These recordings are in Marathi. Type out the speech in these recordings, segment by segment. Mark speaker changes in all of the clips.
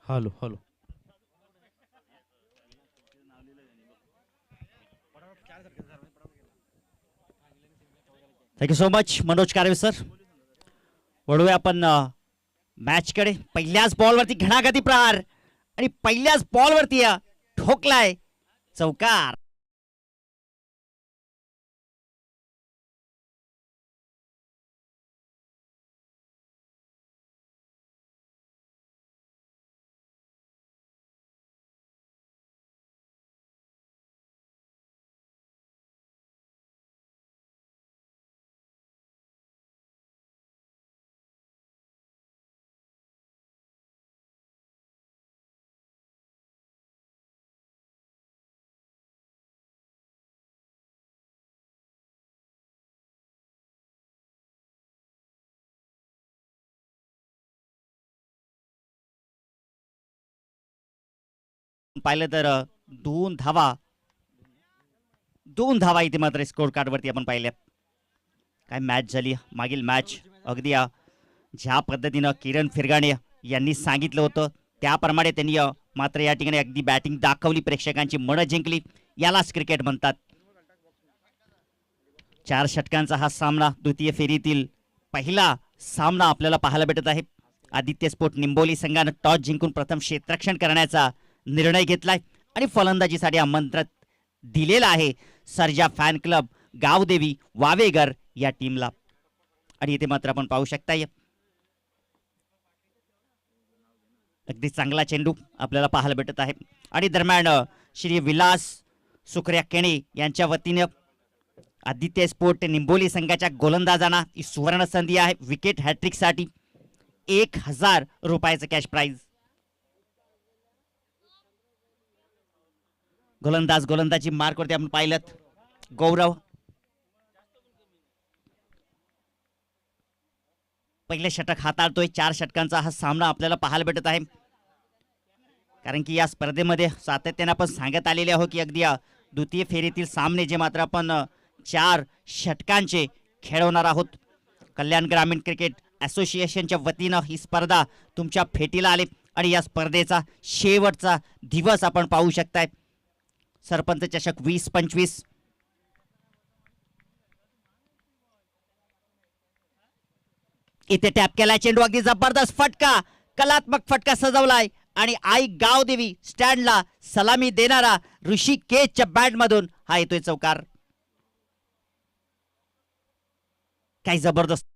Speaker 1: Hello hello.
Speaker 2: Thank you so much Manoj Karve sir. वळूया आपण मॅचकडे. पहिल्याच बॉलवरती घणागती प्रहार आणि पहिल्याच बॉलवरती ठोकलाय चौकार. पाहिलं तर दोन धावा इथे मात्र स्कोर कार्डवरती आपण पाहिल्या. काय मॅच झाली मागील मॅच. अगदी ज्या पद्धतीनं किरण फिरगाणे यांनी सांगितलं होतं त्याप्रमाणे त्यांनी मात्र या ठिकाणी अगदी बॅटिंग दाखवली, प्रेक्षकांची मनं जिंकली. यालाच क्रिकेट म्हणतात. 4 षटकांचा हा सामना द्वितीय फेरीतील पहिला सामना आपल्याला पाहायला भेटत आहे. आदित्य स्पोर्ट निंबोली संघानं टॉस जिंकून प्रथम क्षेत्ररक्षण करण्याचा निर्णय घेतलाय आणि फलंदाजीसाठी आमंत्रण दिलेलं आहे सर्जा फॅन क्लब गावदेवी वावेगर या टीमला. आणि इथे मात्र आपण पाहू शकताय अगदी चांगला चेंडू आपल्याला पाहायला भेटत आहे. आणि दरम्यान श्री विलास सुखऱ्या केणे यांच्या वतीने आदित्य स्पोर्ट निंबोली संघाच्या गोलंदाजांना ही सुवर्ण संधी आहे विकेट हॅट्रिकसाठी. 1,000 रुपयाचं कॅश प्राइज. गोलंदाजी मार्कवरती आपण पाहिलं गौरव. पहिले षटक हाताळतोय. 4 षटकांचा हा सामना आपल्याला पाहायला भेटत आहे. कारण की या स्पर्धेमध्ये सातत्याने आपण सांगत आलेले आहोत की अगदी द्वितीय फेरीतील सामने जे मात्र आपण 4 षटकांचे खेळवणार आहोत. कल्याण ग्रामीण क्रिकेट असोसिएशनच्या वतीनं ही स्पर्धा तुमच्या भेटीला आली आणि या स्पर्धेचा शेवटचा दिवस आपण पाहू शकताय. सरपंच चषक 2025. इथे टॅप केलाय चेंडू. अगदी जबरदस्त फटका, कलात्मक फटका सजवलाय आणि आई गावदेवी स्टँडला सलामी देणारा ऋषिकेशच्या बॅटमधून हा येतोय चौकार. काही जबरदस्त.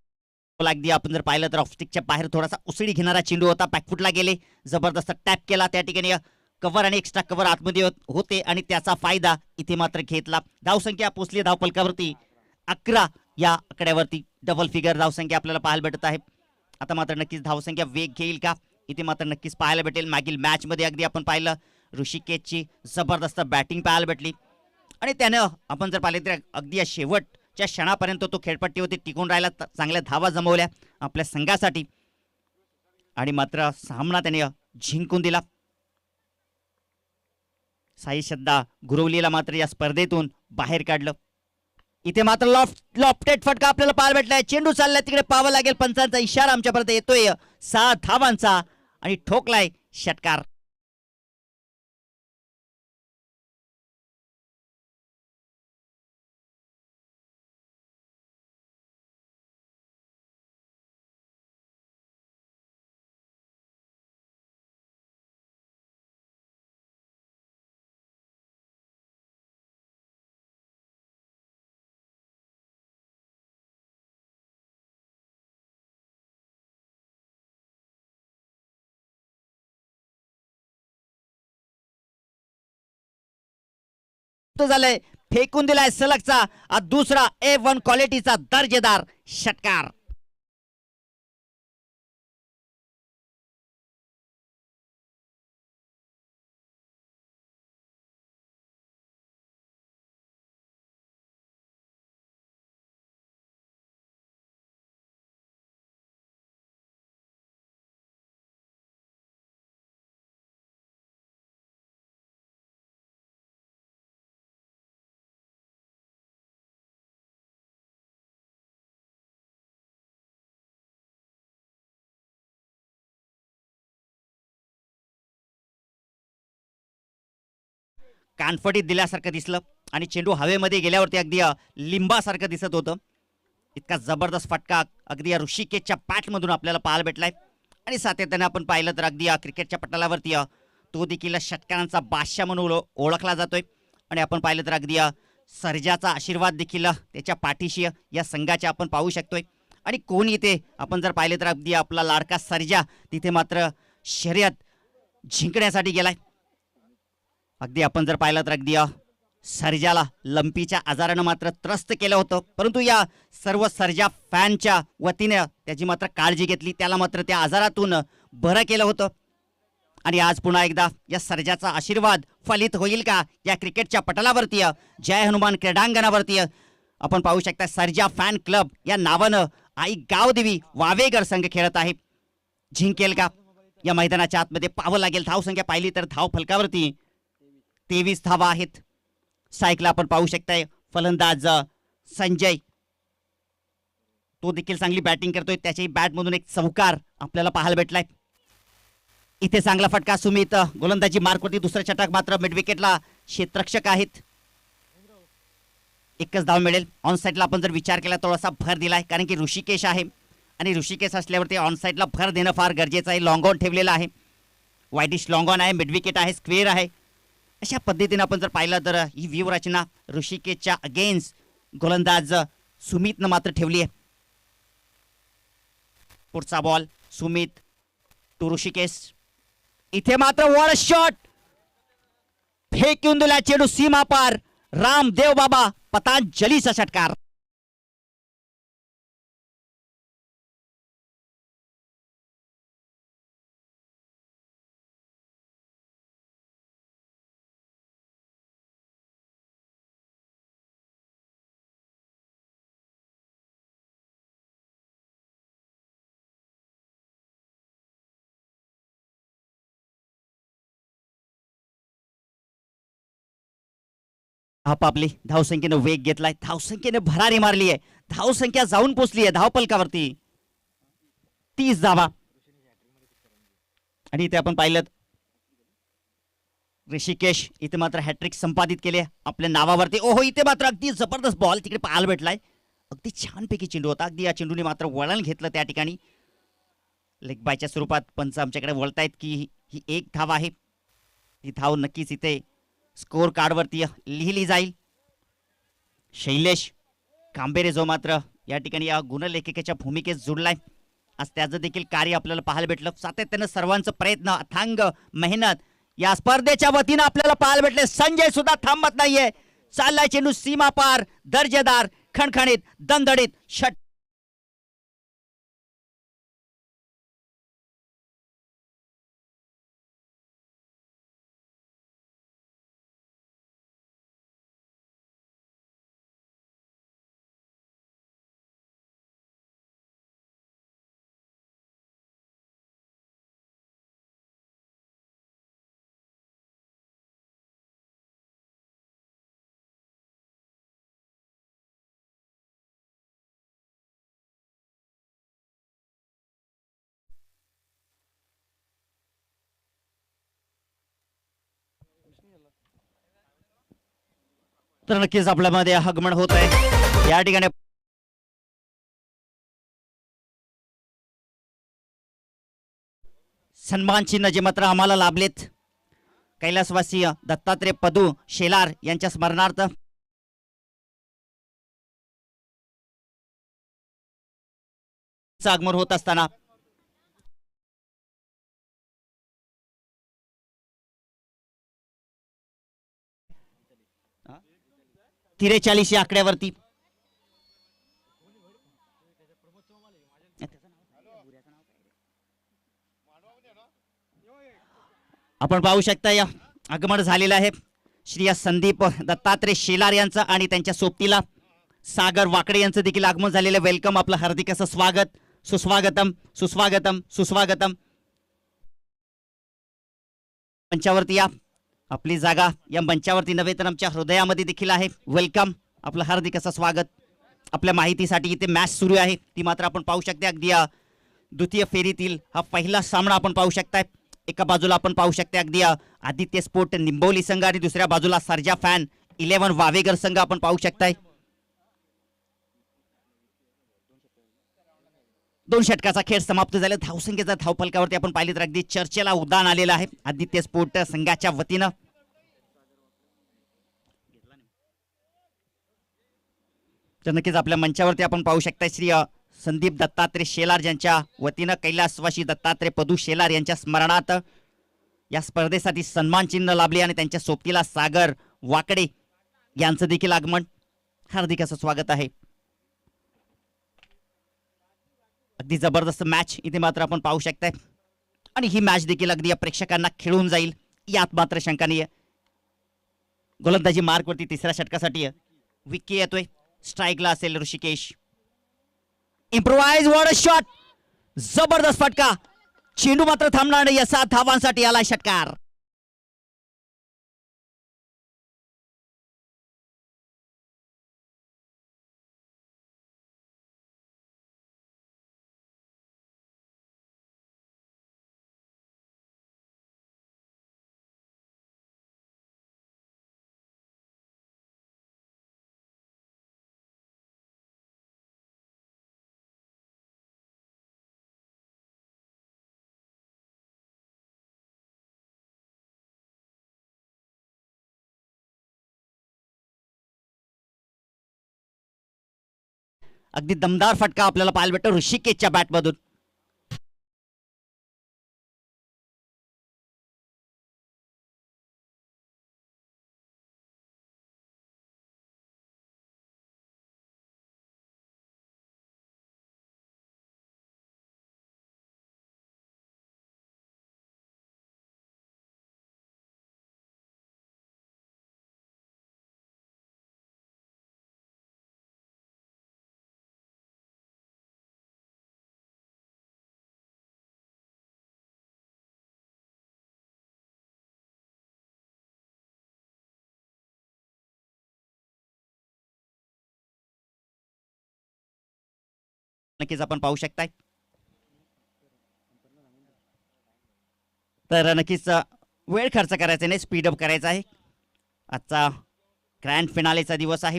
Speaker 2: अगदी आपण जर पाहिलं तर ऑफस्टिकच्या बाहेर थोडासा उसळी घेणारा चेंडू होता. बॅकफुटला गेले, जबरदस्त टॅप केला. त्या ठिकाणी कव्हर आणि एक्स्ट्रा कव्हर आतमध्ये होते आणि त्याचा फायदा इथे मात्र घेतला. धावसंख्या पोचली धावपलकावरती 11 या आकड्यावरती. डबल फिगर धावसंख्या आपल्याला पाहायला भेटत आहे. आता मात्र नक्कीच धावसंख्या वेग घेईल का इथे मात्र नक्कीच पाहायला भेटेल. मागील मॅच मध्ये अगदी आपण पाहिलं ऋषिकेशची जबरदस्त बॅटिंग पाहायला भेटली आणि त्यानं आपण जर पाहिले तर अगदी या शेवटच्या क्षणापर्यंत तो खेळपट्टीवरती टिकून राहिला. चांगल्या धावा जमवल्या आपल्या संघासाठी आणि मात्र सामना त्याने जिंकून दिला. साई श्रद्धा गुरवलीला मात्र या स्पर्धेतून बाहेर काढलं. इथे मात्र लॉफ्टेड फटका आपल्याला पाहायला भेटलाय. चेंडू चाललाय तिकडे पाहावं लागेल. पंचांचा इशारा आमच्यापर्यंत येतोय 6 धावांचा आणि ठोकलाय षटकार. झालंय फेकून दिलाय सलगचा दुसरा A1 क्वालिटीचा दर्जेदार षटकार. कानफडीत दिल्यासारखं दिसलं आणि चेंडू हवेमध्ये गेल्यावरती अगदी लिंबासारखं दिसत होतं. इतका जबरदस्त फटका अगदी ऋषिकेशच्या बॅटमधून आपल्याला पाहायला भेटलाय आणि सातत्याने आपण पाहिलं तर अगदी क्रिकेटच्या पटलावरती तो देखील षटकारांचा बादशाह म्हणून ओळखला जातोय. आणि आपण पाहिलं तर अगदी सर्जाचा आशीर्वाद देखील त्याच्या पाठीशी या संघाच्या आपण पाहू शकतोय. आणि कोण इथे आपण जर पाहिलं तर अगदी आपला लाडका सर्जा तिथे मात्र शर्यत जिंकण्यासाठी गेलाय. अगदी आपण जर पाहिलं तर अगदी सर्जाला लंपीच्या आजारानं मात्र त्रस्त केलं होतं, परंतु या सर्व सर्जा फॅनच्या वतीने त्याची मात्र काळजी घेतली, त्याला मात्र त्या आजारातून बरं केलं होतं. आणि आज पुन्हा एकदा या सर्जाचा आशीर्वाद फलित होईल का या क्रिकेटच्या पटलावरती जय हनुमान क्रीडांगणावरती आपण पाहू शकता सर्जा फॅन क्लब या नावानं आई गावदेवी वावेगर संघ खेळत आहे. जिंकेल का या मैदानाच्या आतमध्ये पाहावं लागेल. धावसंख्या पाहिली तर धाव फलकावरती 23 धावा आहेत. सायकला आपण पाहू शकताय फलंदाज संजय, तो देखील चांगली बॅटिंग करतोय. त्याच्याही बॅटमधून एक चौकार आपल्याला पाहायला भेटलाय. इथे चांगला फटका सुमित गोलंदाजी मार्कवरती. दुसरा षटक मात्र मिड विकेटला क्षेत्ररक्षक आहेत. एकच धाव मिळेल. ऑन साईडला आपण जर विचार केला थोडासा भर दिलाय, कारण की ऋषिकेश आहे आणि ऋषिकेश असल्यावरती ऑन साईडला भर देणं फार गरजेचं आहे. लॉंग ऑन ठेवलेला आहे, वाईडिश लॉंग ऑन आहे, मिड विकेट आहे, स्क्वेअर आहे. अशा पद्धतीने आपण जर पाहिलं तर ही व्यूहरचना ऋषिकेशच्या अगेन्स्ट गोलंदाज सुमितनं मात्र ठेवली आहे. पुढचा बॉल सुमित टू ऋषिकेश. इथे मात्र वॉल शॉट फेकून दिला चेंडू सीमा पार. रामदेव बाबा पतंजलीचा षटकार. आपापली धावसंख्येने वेग घेतलाय, धावसंख्येने भरारी मारली आहे, धावसंख्या जाऊन पोचली आहे धावपलकावरती 30 धावा. आणि इथे आपण पाहिलं ऋषिकेश इथे मात्र हॅट्रिक संपादित केले आपल्या नावावरती. ओहो, इथे मात्र अगदी जबरदस्त बॉल तिकडे पाहायला भेटलाय. अगदी छानपैकी चेंडू होता. अगदी या चेंडूने मात्र वळण घेतलं त्या ठिकाणी. लेग बायच्या स्वरूपात पंच आमच्याकडे वळतायत की ही एक धाव आहे. ही धाव नक्कीच इथे स्कोर कार्डवरती लिहिली जाईल. शैलेश कांबेरे जो मात्र या ठिकाणी या गुणलेखिकेच्या भूमिकेत जुडलाय, आज त्याचं देखील कार्य आपल्याला पाहायला भेटलं. सातत्यानं सर्वांचं प्रयत्न, अथांग मेहनत या स्पर्धेच्या वतीनं आपल्याला पाहायला भेटले. संजय सुद्धा थांबत नाहीये, चाललाय चेंडू सीमा पार, दर्जेदार, खणखणीत, दणदणीत षट. तर नक्कीच आपल्यामध्ये आगमन होत आहे या ठिकाणी. सन्मान चिन्ह जे मात्र आम्हाला लाभलेत कैलासवासी दत्तात्रय पदू शेलार यांच्या स्मरणार्थ. आगमन होत असताना 43 या आकड्यावरती आपण पाहू शकता या आगमन झालेलं आहे श्री संदीप दत्तात्रय शेलार यांचं आणि त्यांच्या सोबतीला सागर वाकडे यांचं देखील आगमन झालेलं. वेलकम, आपलं हार्दिक असं स्वागत. सुस्वागतम सुस्वागतम सुस्वागतम. मंचावरती या, आपली जागा या मंचावरती नव्हे तर आमच्या हृदयामध्ये देखील आहे. वेलकम, आपलं हार्दिक असं स्वागत. आपल्या माहितीसाठी इथे मॅच सुरू आहे ती मात्र आपण पाहू शकता. अगदी द्वितीय फेरीतील हा पहिला सामना आपण पाहू शकताय. एका बाजूला आपण पाहू शकता अगदी आदित्य स्पोर्ट निंबोली संघ आणि दुसऱ्या बाजूला सर्जा फॅन 11 वावेगर संघ आपण पाहू शकताय. 2 षटकाचा खेळ समाप्त झाला. धावसंख्येचा धावफलकावरती आपण पाहिली तर अगदी चर्चेला उद्यान आलेलं आहे आदित्य स्पोर्ट संघाच्या वतीनं. तर नक्कीच आपल्या मंचावरती आपण पाहू शकता श्री संदीप दत्तात्रय शेलार यांच्या वतीनं कैलासवासी दत्तात्रय पदू शेलार यांच्या स्मरणार्थ या स्पर्धेसाठी सन्मान चिन्ह लाभले आणि त्यांच्या सोबतीला सागर वाकडे यांचं देखील आगमन. हार्दिक असं स्वागत आहे. अगदी जबरदस्त मॅच इथे मात्र आपण पाहू शकताय आणि ही मॅच देखील अगदी प्रेक्षकांना खेळून जाईल यात मात्र शंका नाही. गोलंदाजी मार्कवरती तिसऱ्या षटकासाठी विकी येतोय. स्ट्राईकला असेल Rishikesh. Improvise what a shot. जबरदस्त फटका. चेंडू मात्र थांबणार नाही. असा धावांसाठी आला षटकार. अगदी दमदार फटका आपल्याला पाहायला भेटतो ऋषिकेशच्या बॅटमधून. नक्कीच आपण पाहू शकताय. तर नक्कीच वेळ खर्च करायचा नाही, स्पीडअप करायचा आहे. आजचा ग्रँड फिनालेचा दिवस आहे.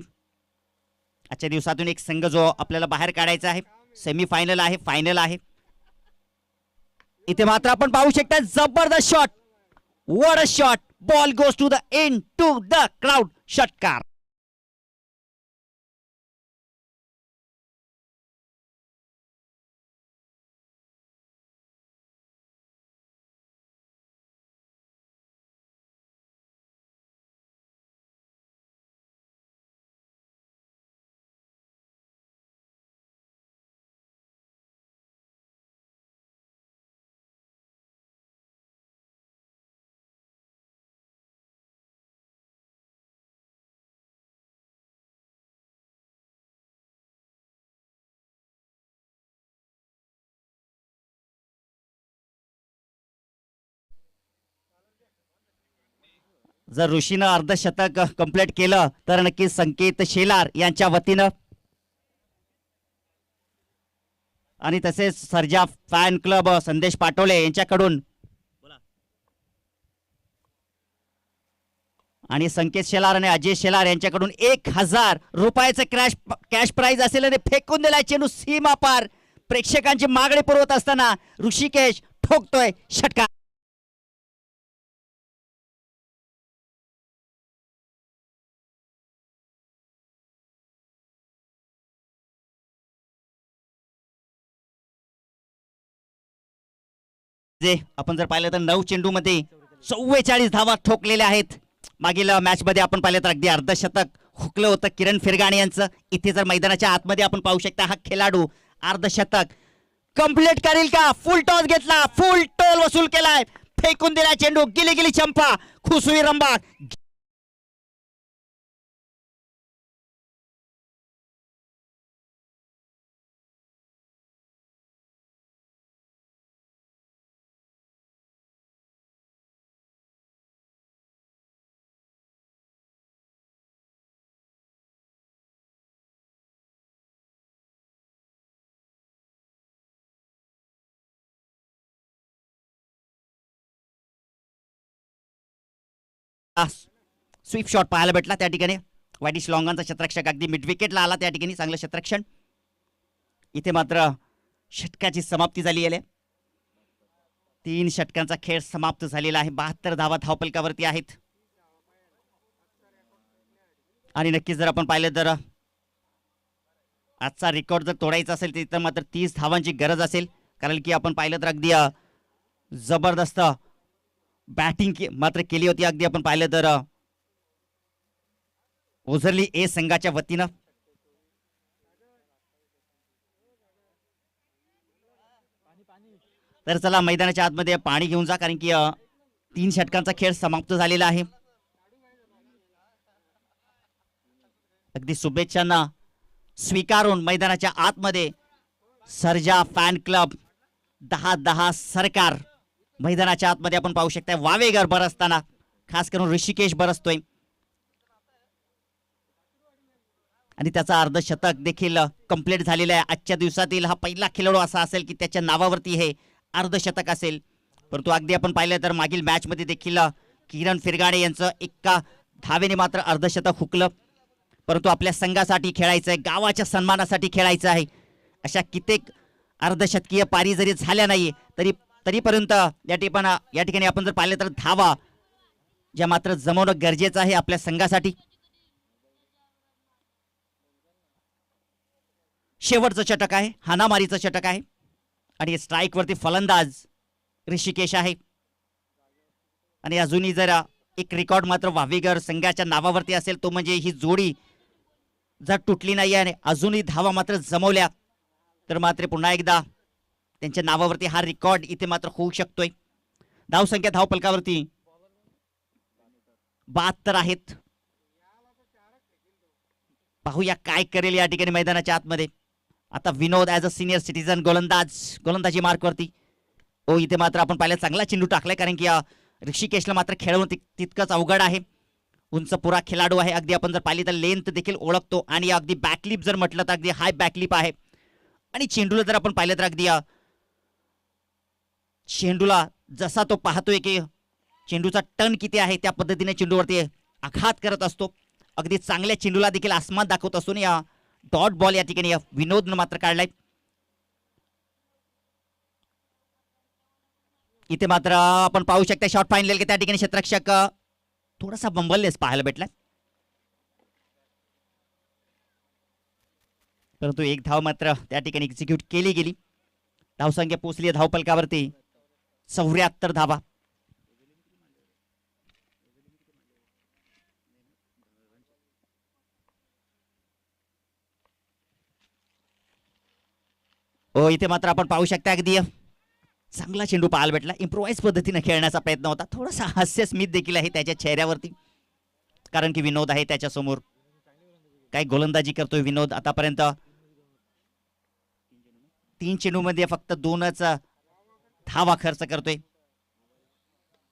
Speaker 2: आजच्या दिवसातून एक संघ जो आपल्याला बाहेर काढायचा आहे. सेमीफायनल आहे, फायनल आहे. इथे मात्र आपण पाहू शकता जबरदस्त shot. What a shot. Ball goes to the into the crowd. षटकार. जर ऋषीनं अर्धशतक कंप्लीट केलं तर नक्कीच संकेत शेलार यांच्या वतीनं आणि तसेच सर्जा फॅन क्लब संदेश पाटोळे यांच्याकडून आणि संकेत शेलार आणि अजय शेलार यांच्याकडून 1000 रुपयाचं कॅश प्राइज असेल आणि फेकून दिलाय चेंडू सीमा पार. प्रेक्षकांची मागणी पुरवत असताना ऋषिकेश ठोकतोय षटकार. जे आपण जर पाहिलं तर 9 चेंडू मध्ये 44 धावा ठोकलेल्या आहेत. मागील मॅच मध्ये आपण पाहिलं तर अगदी अर्धशतक हुकलं होतं किरण फिरगाणे यांचं. इथे जर मैदानाच्या आतमध्ये आपण पाहू शकता हा खेळाडू अर्धशतक कंप्लीट करेल का. फुल टॉस घेतला, फुल टोल वसूल केलाय, फेकून दिला चेंडू. गिली गिली चंपा, खुसुई रंबा. स्वीप शॉट पाहायला भेटला त्या ठिकाणी. वाईडिश लॉंगांचा क्षेत्ररक्षक अगदी मिड विकेटला आला त्या ठिकाणी, चांगलं क्षेत्ररक्षण. इथे मात्र षटकाची समाप्ती झाली आहे. 3 षटकांचा खेळ समाप्त झालेला आहे. 72 धावा धावफलकावरती आहेत. आणि नक्कीच जर आपण पाहिलं तर आजचा रेकॉर्ड जर तोडायचा असेल तर मात्र 30 धावांची गरज असेल. कारण की आपण पाहिलं तर अगदी जबरदस्त बॅटिंग मात्र केली होती. अगदी आपण पाहिलं तर ओझरली ए संघाच्या वतीनं. तर चला मैदानाच्या आतमध्ये पाणी घेऊन जा, कारण की 3 षटकांचा खेळ समाप्त झालेला आहे. अगदी शुभेच्छांना स्वीकारून मैदानाच्या आतमध्ये सर्जा फॅन क्लब 10-10 सरकार मैदानाच्या आतमध्ये आपण पाहू शकता. वावेगर बरसताना, खास करून ऋषिकेश बरसतोय आणि त्याचा अर्धशतक देखील कंप्लीट झालेला आहे. आजच्या दिवसातील हा पहिला खेळाडू असा असेल की त्याच्या नावावरती हे अर्धशतक असेल. परंतु अगदी आपण पाहिलं तर मागील मॅच मध्ये देखील किरण फिरगाडे यांचं एका धावेने मात्र अर्धशतक हुकलं. परंतु आपल्या संघासाठी खेळायचं आहे, गावाच्या सन्मानासाठी खेळायचं आहे. अशा कित्येक अर्धशतकीय पारी जरी झाल्या नाही तरीपर्यंत या ठिकाणी आपण जर पाहिलं तर धावा ज्या मात्र जमवणं गरजेचं आहे आपल्या संघासाठी. शेवटचं षटक आहे, हानामारीचं षटक आहे आणि स्ट्राईक वरती फलंदाज ऋषिकेश आहे. आणि अजूनही जर एक रेकॉर्ड मात्र वावेगर संघाच्या नावावरती असेल तो म्हणजे ही जोडी जर तुटली नाही आणि अजूनही धावा मात्र जमवल्या तर मात्र पुन्हा एकदा त्यांच्या नावावरती हा रेकॉर्ड इथे मात्र होऊ शकतोय. धावसंख्या धावफलकावरती 72 आहेत. पाहूया काय करेल या ठिकाणी मैदानाच्या आतमध्ये. आता विनोद ॲज अ सिनियर सिटीजन गोलंदाजी मार्कवरती. इथे मात्र आपण पाहिलं चांगला चेंडू टाकलाय, कारण की ऋषिकेशला मात्र खेळवणं तितकंच अवघड आहे. उंच पुरा खेळाडू आहे. अगदी आपण जर पाहिली तर लेंथ देखील ओळखतो आणि अगदी बॅकलिप जर म्हटलं तर अगदी हाय बॅकलिप आहे. आणि चेंडूला जर आपण पाहिलं तर अगदी चेंडूला जसा तो पाहतोय की चेंडूचा टर्न किती आहे त्या पद्धतीने चेंडूवरती आघात करत असतो. अगदी चांगल्या चेंडूला देखील आसमान दाखवत असतो. या डॉट बॉल या ठिकाणी विनोदनं मात्र काढलाय. इथे मात्र आपण पाहू शकता शॉट फाईनल की त्या ठिकाणी क्षेत्ररक्षक थोडासा बंबलनेस पाहायला भेटला. परंतु एक धाव मात्र त्या ठिकाणी एक्झिक्यूट केली गेली. धावसंख्या पोहोचली धावफलकावरती 74 धावा. इथे मात्र आपण पाहू शकता अगदी चांगला चेंडू पाहायला भेटला. इम्प्रोवाइज पद्धतीने खेळण्याचा प्रयत्न होता. थोडासा हास्य स्मित देखील आहे त्याच्या चेहऱ्यावरती, कारण की विनोद आहे त्याच्यासमोर. काय गोलंदाजी करतोय विनोद आतापर्यंत. 3 चेंडूमध्ये फक्त 2च धावा खर्च करतोय.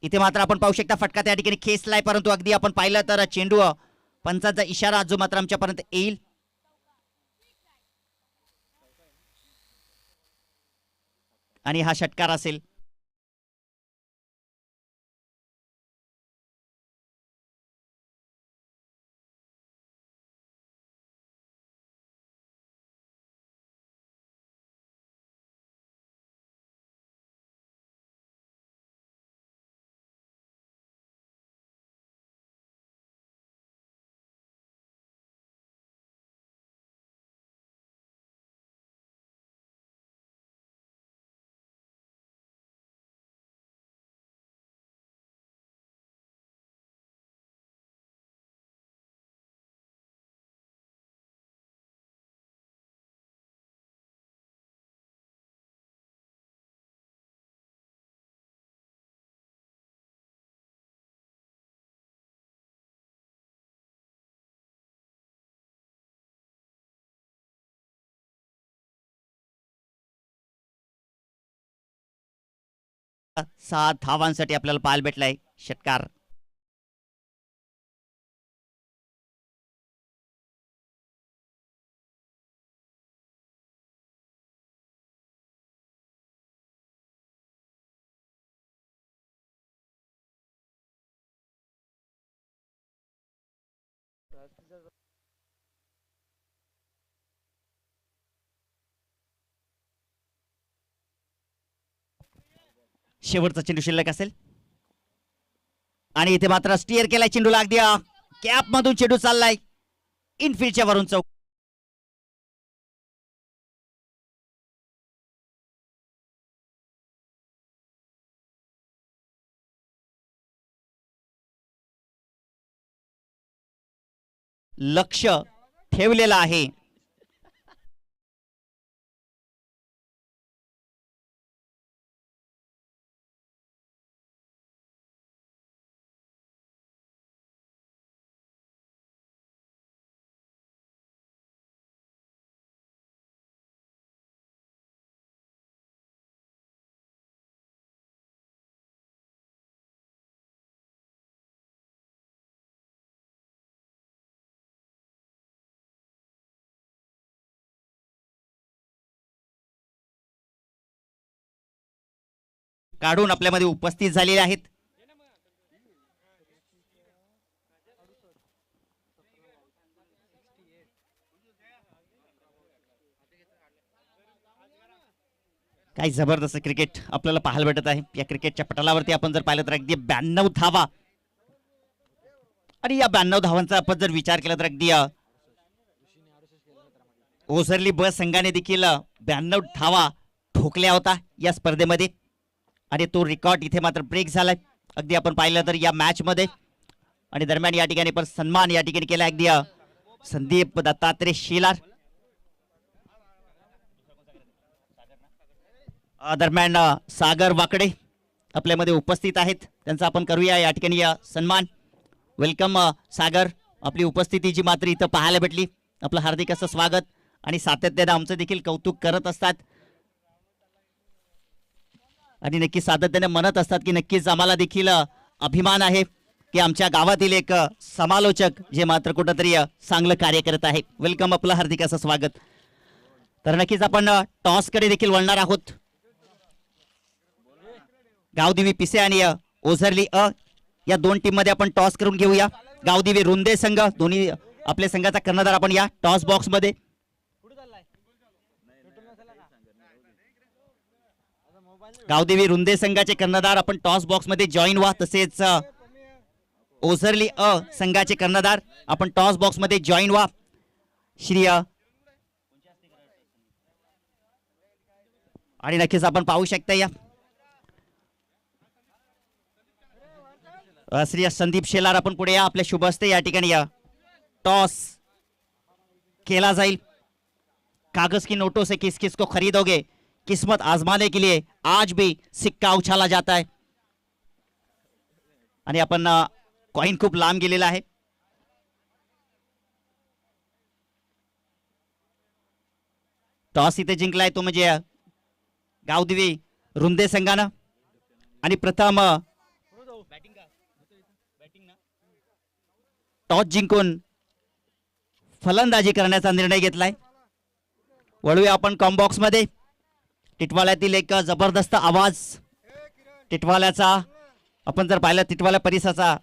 Speaker 2: इथे मात्र आपण पाहू शकता फटका त्या ठिकाणी खेचलाय, परंतु अगदी आपण पाहिलं तर चेंडू पंचांचा इशारा जो मात्र आमच्यापर्यंत येईल. आणि हा षटकार असेल. सात धावांसाठी आपल्याला पाहायला भेटलाय षटकार. शेवटचा चेंडू शिल्लक असेल आणि इथे मात्र स्टिअर केलाय चेंडूला अगदी कॅप मधून चेंडू चाललाय इनफिल्डच्या वरून चौक. लक्ष ठेवलेलं आहे. काढून आपल्यामध्ये उपस्थित झालेले आहेत. काही जबरदस्त क्रिकेट आपल्याला पाहायला भेटत आहे. या क्रिकेटच्या पटलावरती आपण जर पाहिलं तर अगदी 92 धावा आणि या 92 धावांचा आपण जर विचार केला तर अगदी ओझरली ब संघाने देखील 92 धावा ठोकल्या होता या स्पर्धेमध्ये आणि तो रेकॉर्ड इथे मात्र ब्रेक झालाय. अगदी आपण पाहिलं तर या मॅच मध्ये आणि दरम्यान या ठिकाणी पण सन्मान या ठिकाणी केला अगदी संदीप दत्तात्रय शेलार. दरम्यान सागर वाकडे आपल्यामध्ये उपस्थित आहेत. त्यांचा आपण करूया या ठिकाणी सन्मान. वेलकम सागर. आपली उपस्थिती जी मात्र इथं पाहायला भेटली आपलं हार्दिक असं स्वागत आणि सातत्याने आमचं देखील कौतुक करत असतात आणि नक्की सातत्याने म्हणत असतात की नक्कीच आम्हाला देखील अभिमान आहे की आमच्या गावातील एक समालोचक जे मात्र कुठंतरी चांगलं कार्य करत आहे. वेलकम आपलं हार्दिक असं स्वागत. तर नक्कीच आपण टॉस कडे देखील वळणार आहोत. गावदेवी पिसे आणि ओझरली या दोन टीम मध्ये आपण टॉस करून घेऊया. गावदेवी रुंदे संघ दोन्ही आपल्या संघाचा कर्णधार आपण या टॉस बॉक्स मध्ये. गावदेवी रुंदे संघाचे कर्णधार आपण टॉस बॉक्स मध्ये जॉईन व्हा. तसेच ओझरली संघाचे कर्णधार आपण टॉस बॉक्स मध्ये जॉईन व्हा. श्री आणि नक्कीच आपण पाहू शकता या श्री संदीप शेलार आपण पुढे या. आपल्या शुभ हस्ते या ठिकाणी या टॉस केला जाईल. कागज की नोटों से किस किस को खरीदोगे, किस्मत आजमाने के लिए आज भी सिक्का उछाला जाता है. आणि आपण कॉइन खूप लांब गेलेला आहे. टॉस इथे जिंकलाय तो म्हणजे गावदेवी रुंदे संघानं आणि प्रथम टॉस जिंकून फलंदाजी करण्याचा निर्णय घेतलाय. वळूया आपण कॉम्बॉक्स मध्ये. टिटवाळ्यातील एक जबरदस्त आवाज, टिटवाळ्याचा आपण जर पाहिलं टिटवाळा परिसराचा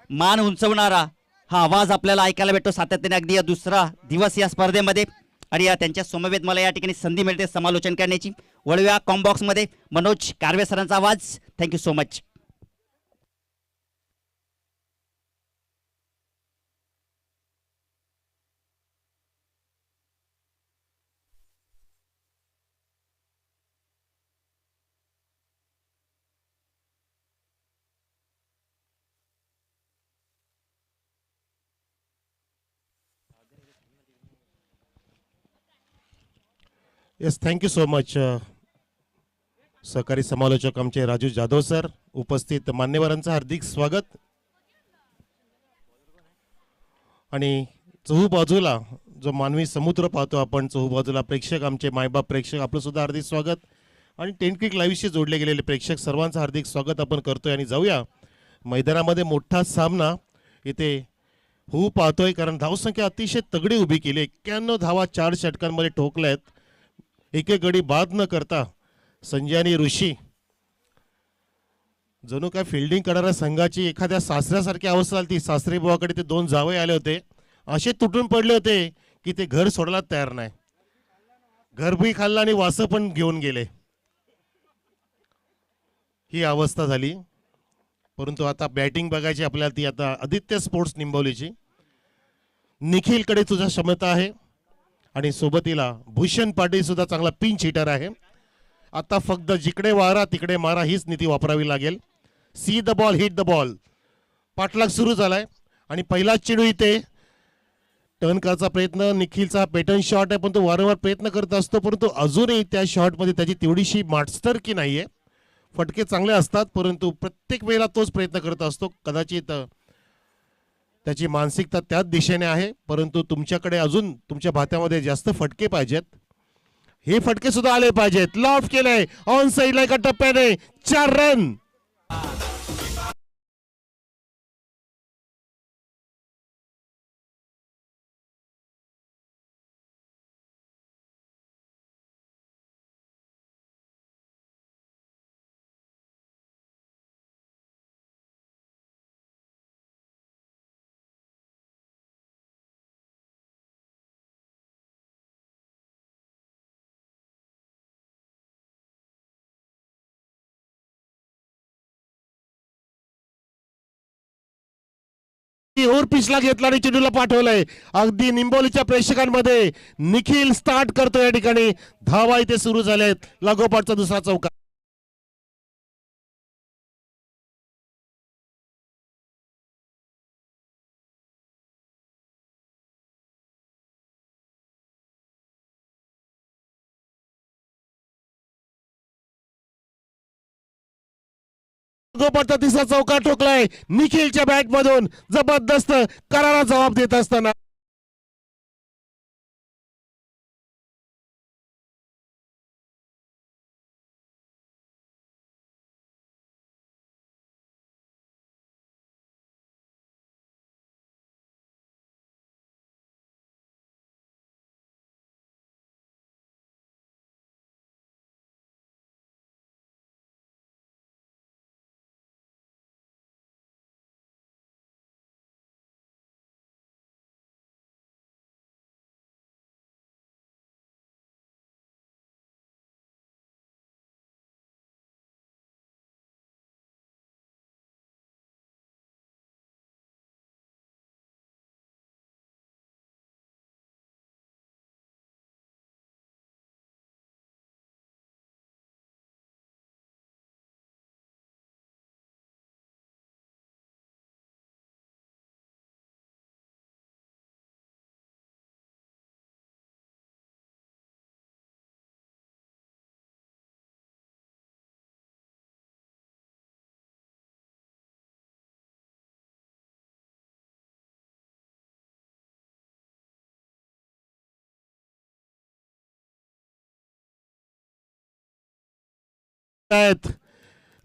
Speaker 2: मान उंचवणारा हा आवाज आपल्याला ऐकायला भेटतो सातत्याने. अगदी दुसरा दिवस या स्पर्धेमध्ये आणि त्यांच्या समवेत मला या ठिकाणी संधी मिळते समालोचन करण्याची. वळूया कॉम्बॉक्स मध्ये. मनोज कारवे सरांचा आवाज. Thank you so much.
Speaker 1: Yes, thank you so much. सहकारी समालोचक आमचे राजू जाधव सर, उपस्थित मान्यवरांचं हार्दिक स्वागत. आणि चहूबाजूला जो मानवी समुद्र पाहतो आपण, चहूबाजूला प्रेक्षक, आमचे मायबाप प्रेक्षक, आपलं सुद्धा हार्दिक स्वागत. आणि 10 क्लिक लाईव्हशी जोडले गेलेले प्रेक्षक सर्वांचं हार्दिक स्वागत आपण करतोय. आणि जाऊया मैदानामध्ये. मोठा सामना इथे होऊ पाहतोय कारण धावसंख्या अतिशय तगडी उभी केली. 91 धावा 4 षटकांमध्ये ठोकल्यात. एक गडी बाद न करता संजय आणि ऋषी जणू काय फिल्डिंग करणाऱ्या संघाची एखाद्या सासऱ्यासारखी अवस्था झाली. सासरे बुवाकडे ते 2 जावई आले होते असे तुटून पडले होते की ते घर सोडायला तयार नाही. घरबी खाल्लं आणि वासं पण घेऊन गेले. ही अवस्था झाली. परंतु आता बॅटिंग बघायची आपल्याला, ती आता आदित्य स्पोर्ट्स निंबवलीची. निखिलकडे तुझा क्षमता आहे आणि सोबतीला भूषण पाटील सुद्धा चांगला पिंच हिटर आहे. आता फक्त जिकडे वारा तिकडे मारा हीच नीती वापरावी लागेल. See the ball, hit the ball. पाठलाग सुरू झालाय आणि पहिला चेंडू इथे टर्न करायचा प्रयत्न. निखिलचा पॅटर्न शॉट आहे पण तो वारंवार प्रयत्न करत असतो, परंतु अजूनही त्या शॉटमध्ये त्याची तेवढीशी मास्टर की नाहीये. फटके चांगले असतात परंतु प्रत्येक वेळेला तोच प्रयत्न करत असतो. कदाचित त्याची मानसिकता त्याच दिशेने आहे, परंतु तुमच्याकडे अजून तुमच्या भात्यामध्ये जास्त फटके पाहिजेत. हे फटके सुद्धा आले पाहिजेत. लॉफ केलंय ऑन साईडला एका टप्प्याने 4 रन. ओव्हर पिचला घेतला आणि चेंडूला पाठवलंय. अगदी निंबोलीच्या प्रेक्षकांमध्ये निखिल स्टार्ट करतो. या ठिकाणी धावा इथे सुरू झाल्यात. लागोपाठचा दुसरा चौका. लागोपाठचा तिसरा चौका ठोकलाय निखिलच्या बॅट मधून. जबरदस्त करारा जबाब देत असताना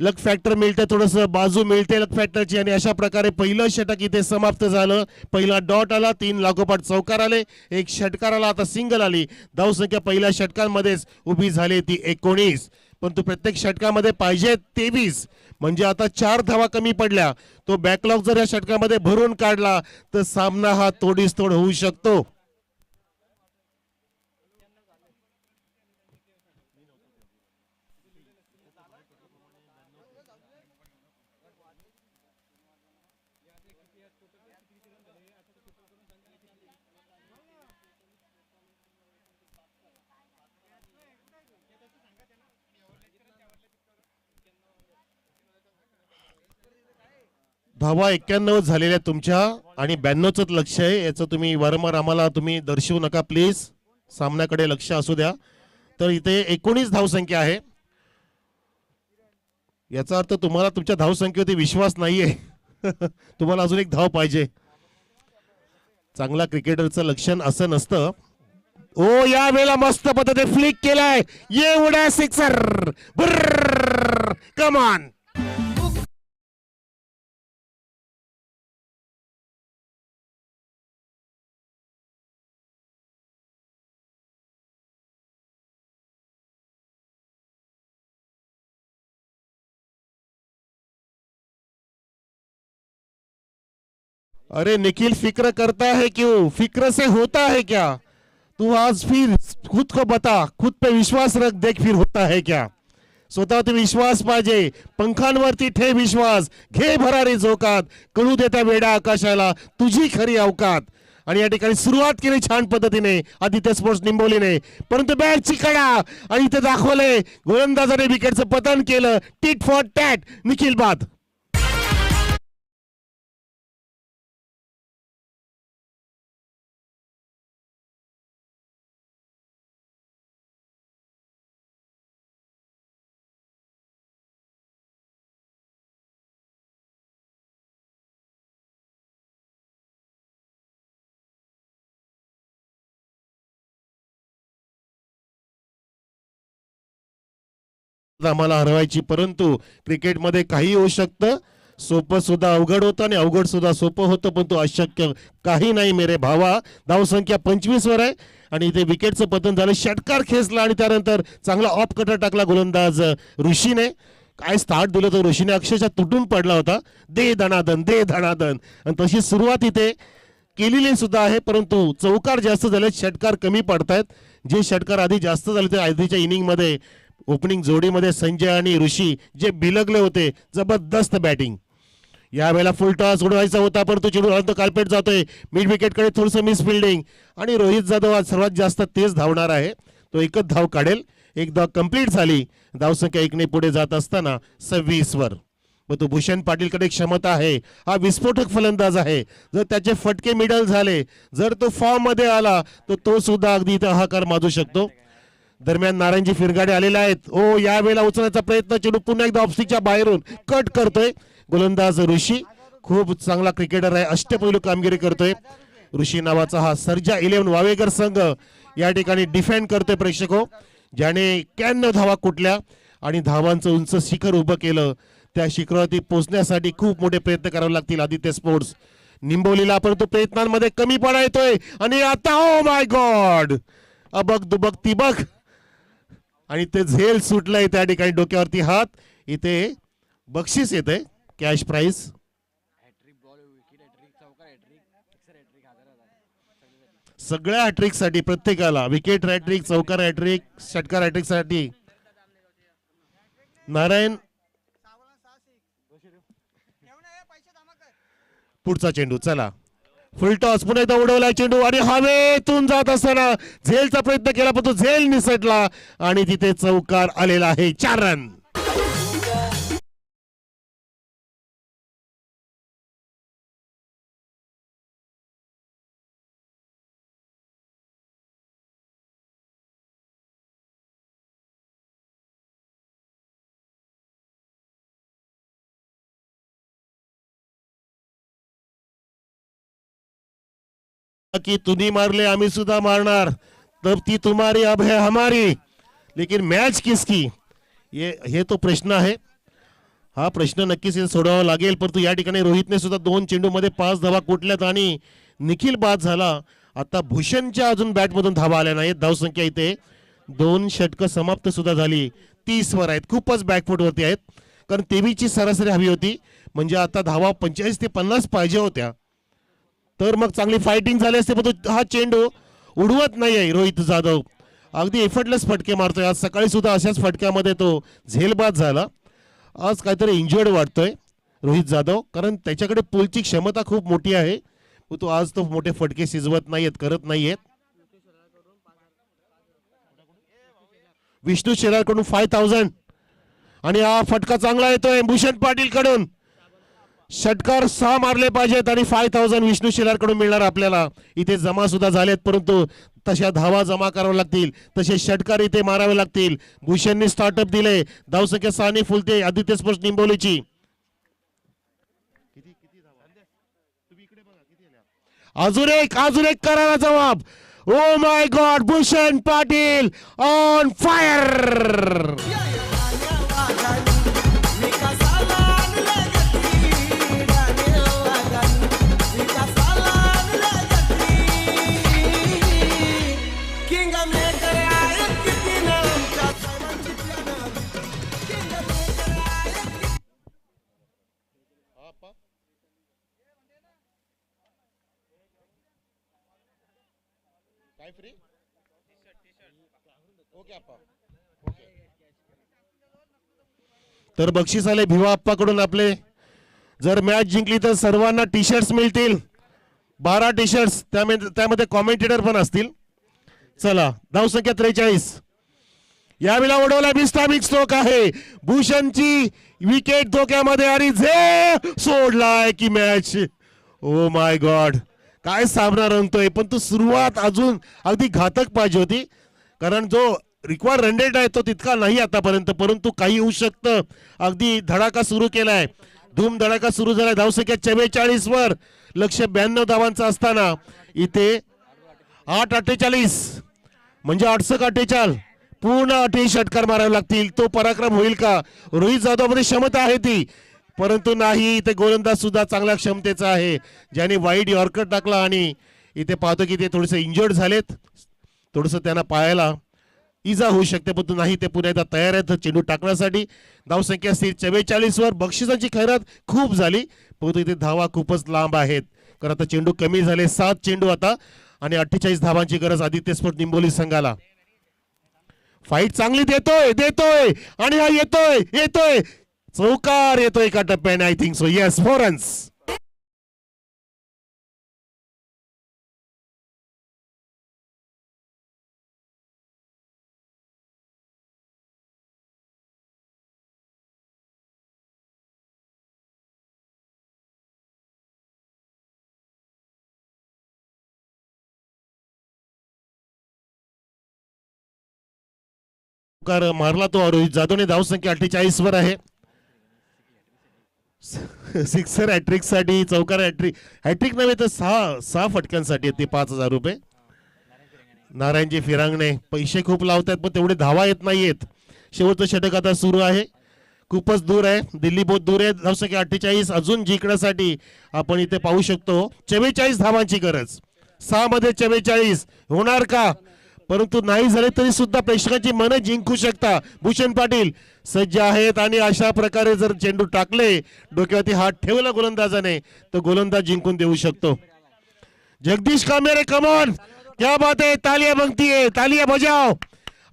Speaker 1: लक फॅक्टर मिळते, थोडस बाजू मिळते लक फॅक्टरची आणि अशा प्रकारे पहिलं षटक इथे समाप्त झालं. पहिला डॉट आला, 3 लागोपाठ चौकार आले, एक षटकार आला, आता सिंगल आली. धावसंख्या पहिल्या षटकांमध्येच उभी झाली ती 19, परंतु प्रत्येक षटकामध्ये पाहिजे 23. म्हणजे आता 4 धावा कमी पडल्या. तो बॅकलॉग जर या षटकामध्ये भरून काढला तर सामना हा तोडीस तोड होऊ शकतो. धावा 91 झालेल्या तुमच्या आणि 92च लक्ष आहे. याचं तुम्ही वारंवार आम्हाला तुम्ही दर्शवू नका प्लीज. सामन्याकडे लक्ष असू द्या. तर इथे 19 धावसंख्या आहे. याचा अर्थ तुम्हाला तुमच्या धावसंख्येवरती विश्वास नाहीये. तुम्हाला अजून एक धाव पाहिजे. चांगला क्रिकेटरचं लक्षण असं नसतं. ओ या वेळेला मस्त पद्धतीने फ्लिक केलाय. ये उड्या सिक्सर. Come on. अरे निखिल, फिक्र करता है क्यों? फिक्र से होता है क्या? तू आज फिर खुद को बता, खुद पे विश्वास रख, देख फिर होता है क्या. स्वतःवरती विश्वास पाहिजे, पंखांवरती ठेव विश्वास, घे भरारी झोकात, कळू देता वेडा आकाशाला तुझी खरी अवकात. आणि या ठिकाणी सुरुवात केली छान पद्धतीने आदित्य स्पोर्ट्स निंबोलीने, परंतु बॅटची कडा आणि इथे दाखवले गोलंदाजाने विकेटचं पतन केलं. टिट फॉर टॅट, निखिल बाद. आम्हाला हरवायची, परंतु क्रिकेटमध्ये काही होऊ शकतं. सोपं सुद्धा अवघड होतं आणि अवघड सुद्धा सोपं होतं, पण तो अशक्य काही नाही मेरे भावा. धावसंख्या 25 वर आहे आणि इथे विकेटचं पतन झालं. षटकार खेचला आणि त्यानंतर चांगला ऑफ कटर टाकला गोलंदाज ऋषीने. काय स्टार्ट दिलं तर ऋषीने अक्षरशः तुटून पडला होता. दे धनादन, दे धनादन. आणि तशी सुरुवात इथे केलेली सुद्धा आहे, परंतु चौकार जास्त झाले, षटकार कमी पडतायत. जे षटकार आधी जास्त झाले ते आधीच्या इनिंगमध्ये ओपनिंग जोडीमध्ये संजय आणि ऋषी जे बिलगले होते. जबरदस्त बॅटिंग. यावेळेला फुल टॉस उडवायचा होता, परंतु चेंडू कालपेट जातोय मिड विकेटकडे. थोडंसं मिस फिल्डिंग आणि रोहित जाधव आज सर्वात जास्त तेज धावणार आहे. तो एकच धाव काढेल. एक धाव कंप्लीट झाली. धावसंख्या 1 ने पुढे जात असताना 26 वर. मग तो भूषण पाटीलकडे क्षमता आहे. हा विस्फोटक फलंदाज आहे. जर त्याचे फटके मिडल झाले, जर तो फॉर्म मध्ये आला तर तो सुद्धा अगदी इथं हाकार माजू शकतो. दरम्यान नारायणजी फिरगाडे आलेले आहेत. ओ यावेळेला उचलण्याचा प्रयत्न, चेंडू पुन्हा एकदा ऑफस्टिकच्या बाहेरून कट करतोय गोलंदाज ऋषी. खूप चांगला क्रिकेटर आहे, अष्टपैलू कामगिरी करतोय. ऋषी नावाचा हा सर्जा 11 वावेकर संघ या ठिकाणी डिफेंड करतोय प्रेक्षको, ज्याने 91 धावा कुठल्या आणि धावांचं उंच शिखर उभं केलं. त्या शिखरावरती पोहोचण्यासाठी खूप मोठे प्रयत्न करावे लागतील आदित्य स्पोर्ट्स निंबोलीला, परंतु प्रयत्नांमध्ये कमीपणा येतोय. आणि आता ओ माय गॉड, अबक दुबक तिबक आणि ते झेल सुटलंय त्या ठिकाणी. डोक्यावरती हात. इथे बक्षीस येते, कॅश प्राइस. सगळ्या हॅट्रिक साठी प्रत्येकाला विकेट हॅट्रिक, चौकार हॅट्रिक, षटकार हॅट्रिक साठी. नारायण पुढचा चेंडू, चला फुल टॉस. पुन्हा एकदा उडवला चेंडू आणि हवेतून जात असताना झेलचा प्रयत्न केला, पण तो झेल निसटला आणि तिथे चौकार आलेला आहे. 4 रन. की तुम्ही मारले आम्ही सुद्धा मारणार, तब ती तुम्हारी अब है हमारी, लेकिन मॅच किसकी, हे तो प्रश्न आहे. हा प्रश्न नक्कीच सोडवावा लागेल. परंतु या ठिकाणी रोहितने सुद्धा 2 चेंडूमध्ये 5 धावा कुठल्यात आणि निखिल बाद झाला. आता भूषणच्या अजून बॅटमधून धावा आल्या नाहीत. धावसंख्या इथे 2 षटकं समाप्त सुद्धा झाली. 30 वर आहेत. खूपच बॅकफुट वरती आहेत, कारण 23 ची सरासरी हवी होती. म्हणजे आता धावा 45 ते 50 पाहिजे होत्या, तर मग चांगली फायटिंग झाली असते. पण हा चेंडू उडवत नाहीये रोहित जाधव, अगदी एफर्टलेस फटके मारतोय. आज सकाळी सुद्धा अशाच फटक्यामध्ये तो झेलबाद झाला. आज काहीतरी इंजर्ड वाटतोय रोहित जाधव, कारण त्याच्याकडे पुलची क्षमता खूप मोठी आहे. तो आज तो मोठे फटके शिजवत नाहीयेत, करत नाहीयेत. विष्णू शेलारकडून 5000 आणि हा फटका चांगला येतोय भूषण पाटील कडून. षटकार 6 मारले पाहिजेत आणि 5000 विष्णू शेलार कडून मिळणार आपल्याला. इथे जमा सुद्धा झालेत, परंतु तशा धावा जमा कराव्या लागतील, तसे षटकार इथे मारावे लागतील. भूषणने स्टार्टअप दिले. धावसंख्या 6 ने फुलते आदित्य स्पोर्ट्स निंबोलीची. अजून एक करारा जवाब. Oh my God, Bhushan Patil on fire. काय फ्री ओके आप्पा तर बक्षीस आले भिवा आप्पाकडून आपले. जर मॅच जिंकली तर सर्वांना टी शर्ट्स मिळतील, 12 टी शर्ट्स, त्यामध्ये कॉमेंटेटर पण असतील. चला धावसंख्या 43. यावेळेला उडवला बिस्टामिक स्ट्रोक आहे, भूषणची विकेट धोक्यामध्ये आणि जे सोडलाय की मॅच. ओ माय गॉड, काय सामना रंगतोय. पण तो सुरुवात अजून अगदी घातक पाहिजे होती, कारण जो रिक्वायर्ड रन रेट आहे तो तितका नाही आतापर्यंत, परंतु काही होऊ शकतं. अगदी धडाका सुरू केलाय, धूम धडाका सुरू झालाय. धावसंख्या 44 वर, लक्ष 92 धावांचा असताना इथे 8:48 म्हणजे 8:48 पूर्ण 28 षटकार मारावे लागतील. तो पराक्रम होईल का? रोहित जाधव मध्ये क्षमता आहे ती, परंतु नाही. इथे गोलंदाज सुद्धा चांगल्या क्षमतेचा आहे, ज्याने वाईड यॉर्कर टाकला. आणि इथे पाहतो की ते थोडेसे इंजर्ड झालेत, थोडंसं त्यांना पायाला इजा होऊ शकते, परंतु नाही, ते पुन्हा एकदा तयार आहेत चेंडू टाकण्यासाठी. धावसंख्या स्थिर 44 वर. बक्षिसांची खैरात खूप झाली, परंतु इथे धावा खूपच लांब आहेत, कारण आता चेंडू कमी झाले. 7 चेंडू आता आणि 48 धावांची गरज आदित्य स्पोर्ट निंबोली संघाला. फाईट चांगली देतोय आणि हा येतोय चौकार येतोय एका टप्प्याने. I think so, yes, 4 runs. मारला तो रोहित जाधवने. धावसंख्या 48 वर आहे. सिक्सर हॅट्रिक साठी, चौकार हॅट्रिक नव्हे तर 6 फटक्यांसाठी ते 5,000 रुपये. नारायणजी फिरांगणे पैसे खूप लावतात, पण तेवढे धावा येत नाहीयेत. शेवटचं षटक आता सुरू आहे, खूपच दूर आहे, दिल्ली बहुत दूर आहे. धावसंख्या 48 अजून जिंकण्यासाठी आपण इथे पाहू शकतो 44 धावांची गरज. 6 मध्ये 44 होणार का? परंतु नाही झाले तरी सुद्धा प्रेक्षकांची मनं जिंकू शकता. भूषण पाटील सज्ज आहेत आणि अशा प्रकारे जर चेंडू टाकले, डोक्यावरती हात ठेवला गोलंदाजाने, तर गोलंदाज जिंकून देऊ शकतो. जगदीश कामेरे, कम ऑन, क्या बात है, तालियां बनती है, तालियां बजाओ.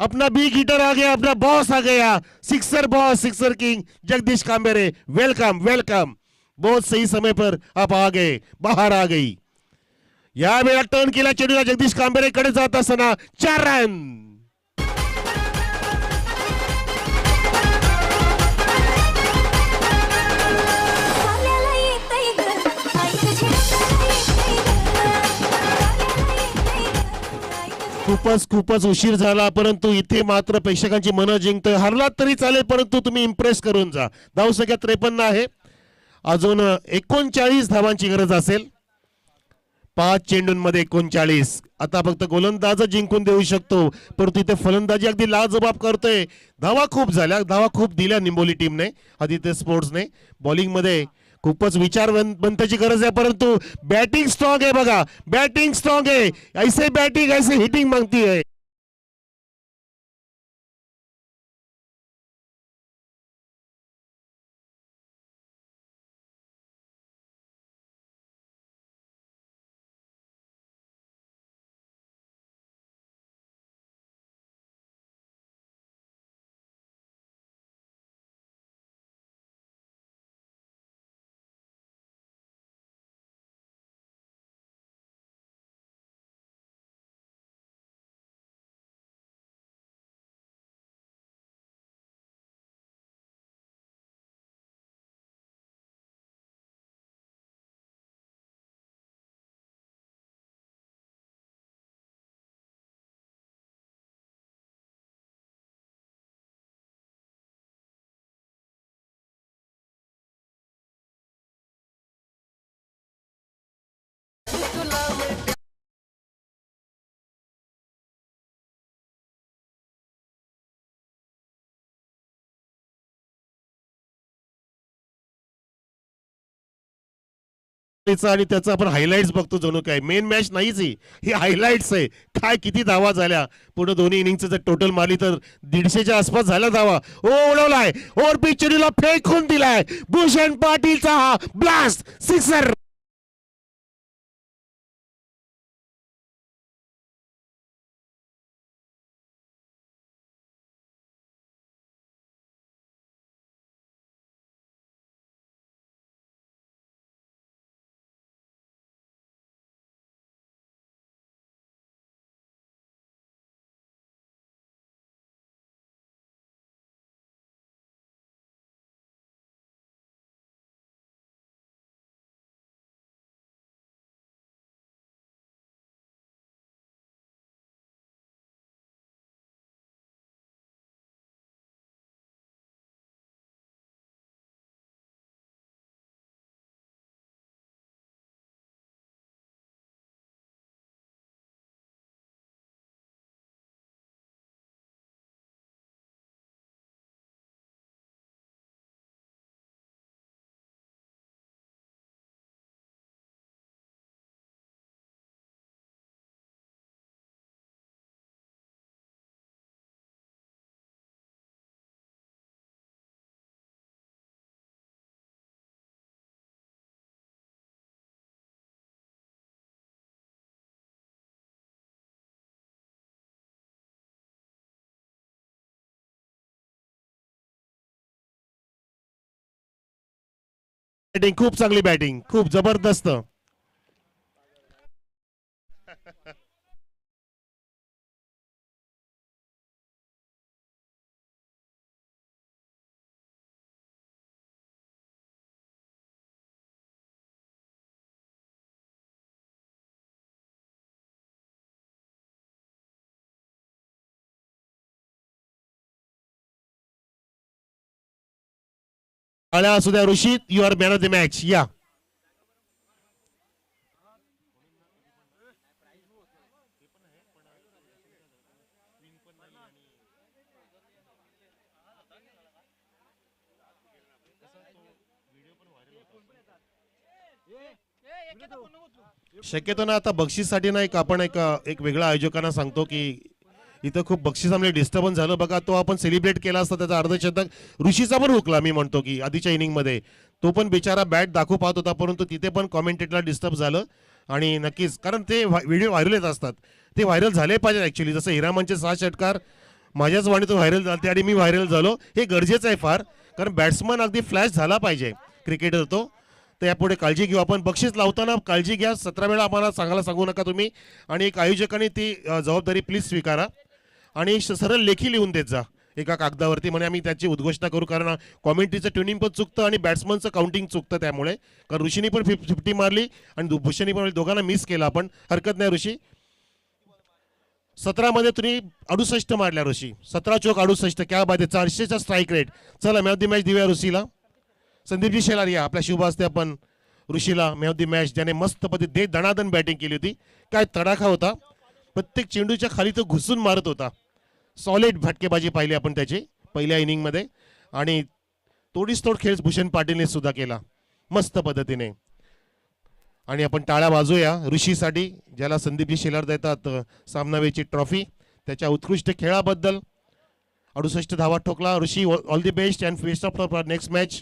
Speaker 1: अपना बिग हिटर आ गया, अपना बॉस आ गया, sixer boss, sixer king Jagdish Kamere. Welcome welcome, बहुत सही समय पर आप आ गए, बाहर आ गई. या वेळा टर्न केला चेंडूला जगदीश कांबेरे कडे जात असताना 4 रन. खूपच उशीर झाला, परंतु इथे मात्र प्रेक्षकांची मनं जिंकतोय. हरलात तरी चालेल, परंतु तुम्ही इम्प्रेस करून जा. धावसंख्या 53 आहे, अजून 39 धावांची गरज असेल. 5 चेंडूंमध्ये 39. आता फक्त गोलंदाज जिंकून देऊ शकतो, परंतु इथे फलंदाजी अगदी लाजबाब करतोय. धावा खूप झाल्या, धावा खूप दिल्या निंबोली टीमने, आदित्य स्पोर्ट्सने. बॉलिंगमध्ये खूपच विचारवंताची गरज आहे, परंतु बॅटिंग स्ट्रॉंग आहे. बघा, बॅटिंग स्ट्रॉंग आहे. ऐसे बॅटिंग ऐसे हिटिंग मागती है. आणि त्याचा आपण हायलाइट्स बघतो, जणू काय मेन मॅच नाहीच ही हायलाइट्स आहे. काय किती धावा झाल्या, पूर्ण दोन्ही इनिंगचं जर टोटल मारली तर 150च्या आसपास झाल्या धावा. ओ उडवलाय, ओव्हर पिच चेंडूला फेकून दिलाय. भूषण पाटीलचा हा ब्लास्ट सिक्सर. बॅटिंग, खूप चांगली बॅटिंग, खूप जबरदस्त. टाळ्या असू द्या Rishi, you are man of the match. या शक्यतो ना आता बक्षीससाठी ना एक वेगळ्या आयोजकांना सांगतो की इथं खूप बक्षीस आमले डिस्टर्बन्स झालं बघा. तो आपण सेलिब्रेट केला असता त्याचा अर्धशतक ऋषीचा पण हुकला. मी म्हणतो की आधीच्या इनिंगमध्ये तो पण बिचारा बॅट दाखवू पाहत होता, परंतु तिथे पण कॉमेंटेटरला डिस्टर्ब झालं. आणि नक्कीच कारण ते व्हिडिओ व्हायरल येत असतात, ते व्हायरल झाले पाहिजे ॲक्च्युली. जसं हिरामनचे 6 षटकार माझ्याच वाणीतून व्हायरल झाले आणि मी व्हायरल झालो, हे गरजेचं आहे फार. कारण बॅट्समन अगदी फ्लॅश झाला पाहिजे क्रिकेटर तो. तर यापुढे काळजी घेऊ आपण. बक्षीस लावताना काळजी घ्या, 17 वेळा आम्हाला सांगायला सांगू नका तुम्ही. आणि एक आयोजकांनी ती जबाबदारी प्लीज स्वीकारा आणि सरळ लेखी लिहून देत जा एका कागदावरती, म्हणजे आम्ही त्याची उद्घोषणा करू. कारण कॉमेंट्रीचं ट्युनिंग पण चुकतं आणि बॅट्समनचं काउंटिंग चुकतं त्यामुळे. कारण ऋषीने पण 50 मारली आणि भूषणी पण, दोघांना मिस केला आपण. हरकत नाही ऋषी. 17 मध्ये तुम्ही 68 मारल्या ऋषी. 17 चोक 68, क्या बात आहे. 400चा स्ट्राईक रेट. चला मॅन ऑफ द मॅच देऊया ऋषीला. संदीपजी शेलार या आपल्या शुभ हस्ते आपण ऋषीला मॅन ऑफ द मॅच, ज्याने मस्त पद्धती दणादण बॅटिंग केली होती. काय तडाखा होता, प्रत्येक चेंडूच्या खाली तो घुसून मारत होता. सॉलिड फटकेबाजी पाहिली आपण त्याची पहिल्या इनिंगमध्ये. आणि तोडीस तोड खेळ भूषण पाटीलने सुद्धा केला मस्त पद्धतीने. आणि आपण टाळ्या वाजूया ऋषीसाठी, ज्याला संदीपजी शेलार देतात सामनावीरची ट्रॉफी त्याच्या उत्कृष्ट खेळाबद्दल. 68 धावा ठोकला Rishi. All the best and best of next match.